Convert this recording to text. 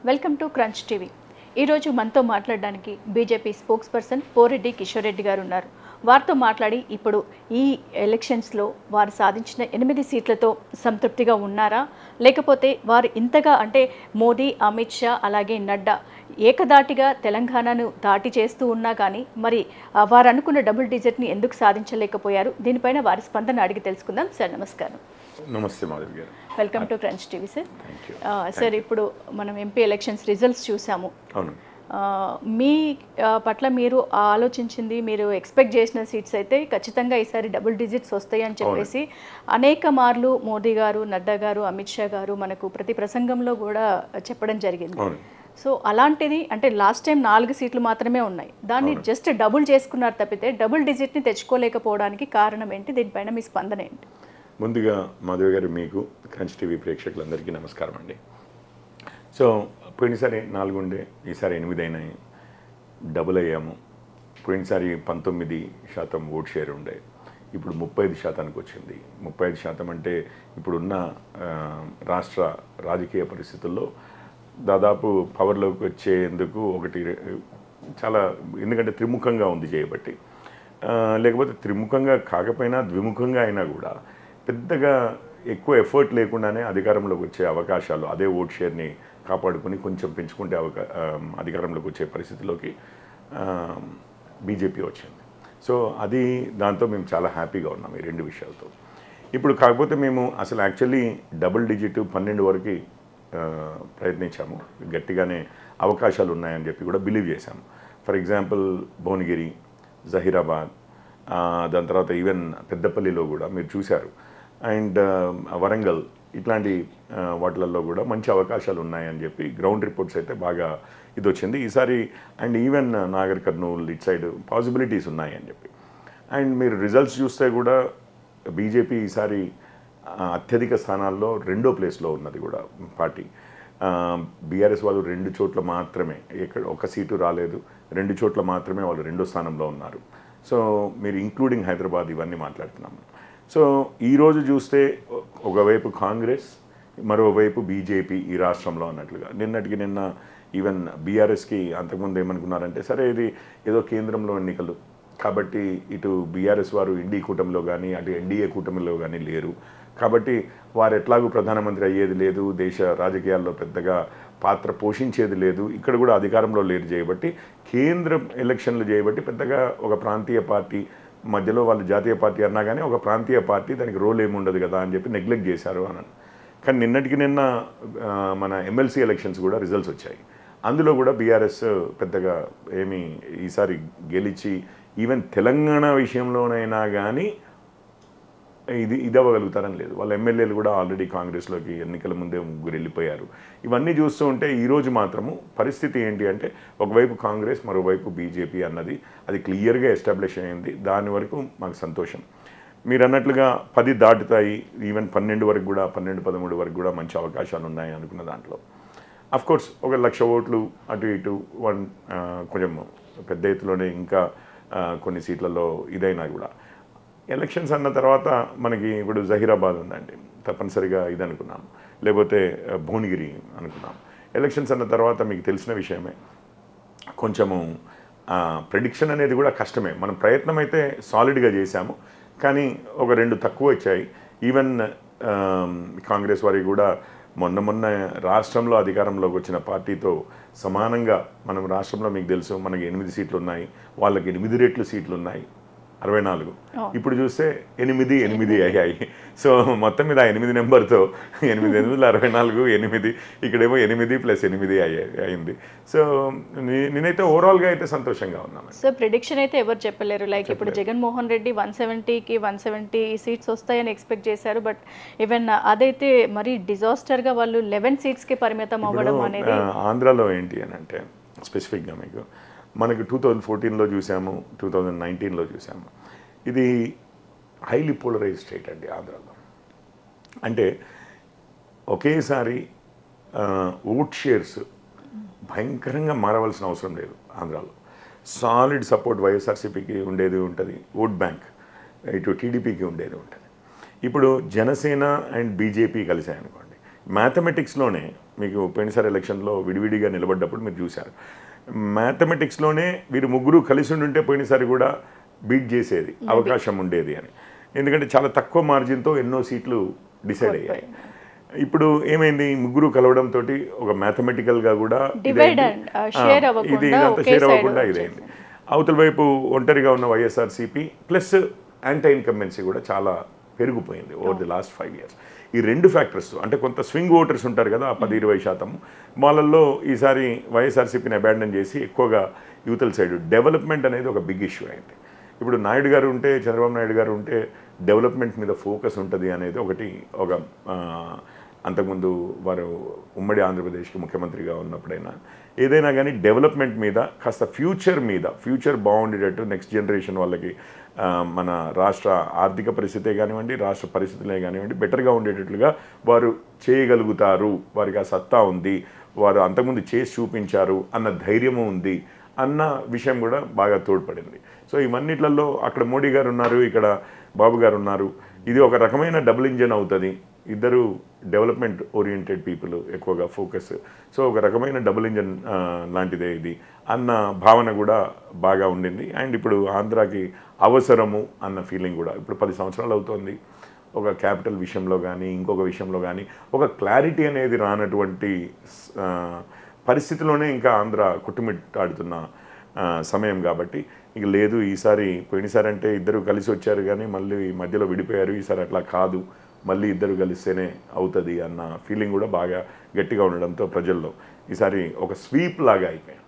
Welcome to crunch TV. ఈరోజు మనతో మాట్లాడడానికి BJP spokes person Poreddy Kishore Reddy గారు ఉన్నారు. వారితో మాట్లాడి ఇప్పుడు ఈ ఎలక్షన్స్లో వారు సాధించిన 8 సీట్లతో సంతృప్తిగా ఉన్నారా, లేకపోతే వారు ఇంతగా అంటే మోదీ, అమిత్ షా అలాగే నడ్డా ఏకదాటిగా తెలంగాణను దాటి చేస్తూ ఉన్నా కానీ మరి వారు అనుకున్న డబుల్ డిజిట్ని ఎందుకు సాధించలేకపోయారు? దీనిపైన వారి స్పందన అడిగి తెలుసుకుందాం. సార్ నమస్కారం. నమస్తే మాధవి గారు. Welcome to crunch TV. Sir ఇప్పుడు మనం ఎంపీ ఎలక్షన్స్ రిజల్ట్స్ చూసాము. అవును. మీ పట్ల మీరు ఆలోచించింది, మీరు ఎక్స్పెక్ట్ చేసిన సీట్స్ అయితే ఖచ్చితంగా ఈసారి డబుల్ డిజిట్స్ వస్తాయి అని చెప్పేసి అనేక మార్లు మోదీ గారు, నడ్డా గారు, అమిత్ షా గారు మనకు ప్రతి ప్రసంగంలో కూడా చెప్పడం జరిగింది. సో అలాంటిది అంటే లాస్ట్ టైం 4 సీట్లు మాత్రమే ఉన్నాయి, దాన్ని జస్ట్ డబుల్ చేసుకున్నారు తప్పితే డబుల్ డిజిట్ని తెచ్చుకోలేకపోవడానికి కారణం ఏంటి? దీనిపైన మీ స్పందన ఏంటి? ముందుగా మాధవి గారు, మీకు క్రంచ్ టీవీ ప్రేక్షకులందరికీ నమస్కారం అండి. సో పోయినసారి 4 ఉండే, ఈసారి 8 అయినాయి, డబుల్ అయ్యాము. పోయినసారి 19% ఓట్ షేర్ ఉండే, ఇప్పుడు 35% వచ్చింది. 35% అంటే ఇప్పుడున్న రాష్ట్ర రాజకీయ పరిస్థితుల్లో దాదాపు పవర్లోకి వచ్చేందుకు ఒకటి చాలా, ఎందుకంటే త్రిముఖంగా ఉంది చేయబట్టి. లేకపోతే త్రిముఖంగా కాకపోయినా ద్విముఖంగా అయినా కూడా పెద్దగా ఎక్కువ ఎఫర్ట్ లేకుండానే అధికారంలోకి వచ్చే అవకాశాలు, అదే ఓట్ షేర్ని కాపాడుకొని కొంచెం పెంచుకుంటే అధికారంలోకి వచ్చే పరిస్థితిలోకి బీజేపీ వచ్చింది. సో అది, దాంతో మేము చాలా హ్యాపీగా ఉన్నాం ఈ 2 విషయాలతో. ఇప్పుడు కాకపోతే మేము అసలు యాక్చువల్లీ డబుల్ డిజిట్ 12 వరకు ప్రయత్నించాము. గట్టిగానే అవకాశాలు ఉన్నాయని చెప్పి కూడా బిలీవ్ చేశాము. ఫర్ ఎగ్జాంపుల్ భువనగిరి, జహీరాబాద్, దాని తర్వాత ఈవెన్ పెద్దపల్లిలో కూడా మీరు చూశారు, అండ్ వరంగల్, ఇట్లాంటి వాటిలలో కూడా మంచి అవకాశాలు ఉన్నాయని చెప్పి గ్రౌండ్ రిపోర్ట్స్ అయితే బాగా ఇది వచ్చింది ఈసారి. And even Nagar Kurnool it side possibilities ఉన్నాయని చెప్పి. అండ్ మీరు రిజల్ట్స్ చూస్తే కూడా బీజేపీ ఈసారి అత్యధిక స్థానాల్లో 2వ ప్లేస్లో ఉన్నది కూడా పార్టీ. బీఆర్ఎస్ వాళ్ళు 2 చోట్ల మాత్రమే, ఎక్కడ ఒక సీటు రాలేదు, 2 చోట్ల మాత్రమే వాళ్ళు 2వ స్థానంలో ఉన్నారు. సో మీరు ఇంక్లూడింగ్ హైదరాబాద్ ఇవన్నీ మాట్లాడుతున్నాము. సో ఈరోజు చూస్తే ఒకవైపు కాంగ్రెస్, మరోవైపు బీజేపీ ఈ రాష్ట్రంలో అన్నట్లుగా. నిన్నటికి నిన్న ఈవెన్ బీఆర్ఎస్కి అంతకుముందు ఏమనుకున్నారంటే, సరే ఇది ఏదో కేంద్రంలో ఎన్నికలు కాబట్టి ఇటు బీఆర్ఎస్ వారు ఇండి కూటమిలో కానీ అటు ఎన్డీఏ కూటమిలో కానీ లేరు కాబట్టి వారు ఎట్లాగూ ప్రధానమంత్రి అయ్యేది లేదు, దేశ రాజకీయాల్లో పెద్దగా పాత్ర పోషించేది లేదు, ఇక్కడ కూడా అధికారంలో లేరు చేయబట్టి కేంద్ర ఎలక్షన్లు చేయబట్టి పెద్దగా ఒక ప్రాంతీయ పార్టీ మధ్యలో వాళ్ళు జాతీయ పార్టీ అన్నా కానీ ఒక ప్రాంతీయ పార్టీ దానికి రోల్ ఏముండదు కదా అని చెప్పి నెగ్లెక్ట్ చేశారు అన్నాను. కానీ నిన్నటికి నిన్న మన ఎమ్మెల్సీ ఎలక్షన్స్ కూడా రిజల్ట్స్ వచ్చాయి. అందులో కూడా బీఆర్ఎస్ పెద్దగా ఏమీ ఈసారి గెలిచి ఈవెన్ తెలంగాణ విషయంలోనైనా కానీ ఇది అవ్వగలుగుతారని లేదు. వాళ్ళ ఎమ్మెల్యేలు కూడా ఆల్రెడీ కాంగ్రెస్లోకి ఎన్నికల ముందే 3 వెళ్ళిపోయారు. ఇవన్నీ చూస్తూ ఉంటే ఈరోజు మాత్రము పరిస్థితి ఏంటి అంటే, ఒకవైపు కాంగ్రెస్, మరోవైపు బీజేపీ అన్నది అది క్లియర్గా ఎస్టాబ్లిష్ అయ్యింది. దాని వరకు మాకు సంతోషం. మీరు అన్నట్లుగా 10 దాటుతాయి, ఈవెన్ 12 వరకు కూడా, 12-13 వరకు కూడా మంచి అవకాశాలు ఉన్నాయి అనుకున్న దాంట్లో. అఫ్కోర్స్ 1,00,000 ఓట్లు అటు ఇటు కొంచెం పెద్ద ఎత్తులోనే ఇంకా కొన్ని సీట్లలో ఇదైనా కూడా ఎలక్షన్స్ అన్న తర్వాత మనకి ఇప్పుడు జహీరాబాద్ ఉందండి, తప్పనిసరిగా ఇది అనుకున్నాం, లేకపోతే భువనగిరి అనుకున్నాం. ఎలక్షన్స్ అన్న తర్వాత మీకు తెలిసిన విషయమే, కొంచెము ప్రెడిక్షన్ అనేది కూడా కష్టమే. మనం ప్రయత్నం అయితే సాలిడ్గా చేశాము, కానీ ఒక 2 తక్కువ వచ్చాయి. ఈవెన్ కాంగ్రెస్ వారికి కూడా మొన్న రాష్ట్రంలో అధికారంలోకి వచ్చిన పార్టీతో సమానంగా మనం రాష్ట్రంలో మీకు తెలుసు మనకి 8 సీట్లు ఉన్నాయి, వాళ్ళకి 8 రెట్లు సీట్లు ఉన్నాయి, 64. ఇప్పుడు చూస్తే 8 అయ్యాయి. సో మొత్తం మీద 8 నెంబర్తో 8 64 ఇక్కడేమో 8+8 అయింది. సో నేనైతే ఓవరాల్గా అయితే సంతోషంగా ఉన్నాను. సో ప్రిడిక్షన్ అయితే ఎవరు చెప్పలేరు. లైక్ ఇప్పుడు జగన్మోహన్ రెడ్డి 170కి 170 సీట్స్ వస్తాయని ఎక్స్పెక్ట్ చేశారు. బట్ ఈవెన్ అదైతే మరి డిజాస్టర్గా వాళ్ళు 11 సీట్స్కి పరిమితం అవ్వడం అనేది. ఆంధ్రాలో ఏంటి అని అంటే స్పెసిఫిక్గా మీకు మనకి 2014లో చూసాము, 2019లో చూసాము. ఇది హైలీ పోలరైజ్ స్టేట్ అండి ఆంధ్రాలో. అంటే ఒకేసారి ఓట్ షేర్స్ భయంకరంగా మారవలసిన అవసరం లేదు ఆంధ్రాలో. సాలిడ్ సపోర్ట్ వైఎస్ఆర్సీపీకి ఉండేది ఉంటుంది, ఓట్ బ్యాంక్ ఇటు టీడీపీకి ఉండేది ఉంటుంది. ఇప్పుడు జనసేన అండ్ బీజేపీ కలిసాయనుకోండి, మ్యాథమెటిక్స్లోనే మీకు పోయినసారి ఎలక్షన్లో విడివిడిగా నిలబడ్డప్పుడు మీరు చూశారు, మ్యాథమెటిక్స్లోనే వీరు ముగ్గురు కలిసి ఉండుంటే పోయినసారి కూడా బీట్ చేసేది అవకాశం ఉండేది అని. ఎందుకంటే చాలా తక్కువ మార్జిన్తో ఎన్నో సీట్లు డిసైడ్ అయ్యాయి. ఇప్పుడు ఏమైంది, ముగ్గురు కలవడంతో ఒక మ్యాథమెటికల్గా కూడా ఇది ఇదంతా షేర్ అవ్వకుండా ఇదైంది. అవతల వైపు ఒంటరిగా ఉన్న వైఎస్ఆర్సీపీ ప్లస్ యాంటీ ఇన్కంబెన్సీ కూడా చాలా పెరిగిపోయింది ఓవర్ ది లాస్ట్ 5 years. ఈ 2 ఫ్యాక్టర్స్ అంటే కొంత స్వింగ్ ఓటర్స్ ఉంటారు కదా 10-20%, వాళ్ళల్లో ఈసారి వైఎస్ఆర్సీపీని అబాండన్ చేసి ఎక్కువగా యువతల సైడ్ డెవలప్మెంట్ అనేది ఒక బిగ్ ఇష్యూ అయింది. ఇప్పుడు నాయుడు గారు ఉంటే, చంద్రబాబు నాయుడు గారు ఉంటే డెవలప్మెంట్ మీద ఫోకస్ ఉంటుంది అనేది ఒకటి. అంతకుముందు వారు ఉమ్మడి ఆంధ్రప్రదేశ్కి ముఖ్యమంత్రిగా ఉన్నప్పుడైనా ఏదైనా కానీ డెవలప్మెంట్ మీద కాస్త ఫ్యూచర్ బాగుండేటట్టు నెక్స్ట్ జనరేషన్ వాళ్ళకి మన రాష్ట్ర ఆర్థిక పరిస్థితే కానివ్వండి, రాష్ట్ర పరిస్థితులే కానివ్వండి బెటర్గా ఉండేటట్లుగా వారు చేయగలుగుతారు, వారికి ఆ సత్తా ఉంది, వారు అంతకుముందు చేసి చూపించారు అన్న ధైర్యము ఉంది అన్న విషయం కూడా బాగా తోడ్పడింది. సో ఇవన్నిట్లలో అక్కడ మోడీ గారు ఉన్నారు, ఇక్కడ బాబు గారు ఉన్నారు, ఇది ఒక రకమైన డబుల్ ఇంజన్ అవుతుంది. ఇద్దరు డెవలప్మెంట్ ఓరియంటెడ్ పీపుల్ ఎక్కువగా ఫోకస్, సో ఒక రకమైన డబుల్ ఇంజన్ లాంటిదే ఇది అన్న భావన కూడా బాగా ఉండింది. అండ్ ఇప్పుడు ఆంధ్రాకి అవసరము అన్న ఫీలింగ్ కూడా ఇప్పుడు 10 సంవత్సరాలు అవుతోంది. ఒక క్యాపిటల్ విషయంలో కానీ ఇంకొక విషయంలో కానీ ఒక క్లారిటీ అనేది రానటువంటి పరిస్థితిలోనే ఇంకా ఆంధ్ర కొట్టుమిట్టాడుతున్న సమయం కాబట్టి ఇక లేదు, ఈసారి పోయినసారి అంటే ఇద్దరు కలిసి వచ్చారు కానీ మళ్ళీ మధ్యలో విడిపోయారు, ఈసారి అట్లా కాదు, మళ్ళీ ఇద్దరు కలిస్తేనే అవుతుంది అన్న ఫీలింగ్ కూడా బాగా గట్టిగా ఉండడంతో ప్రజల్లో ఈసారి ఒక స్వీప్ లాగా అయిపోయాయి.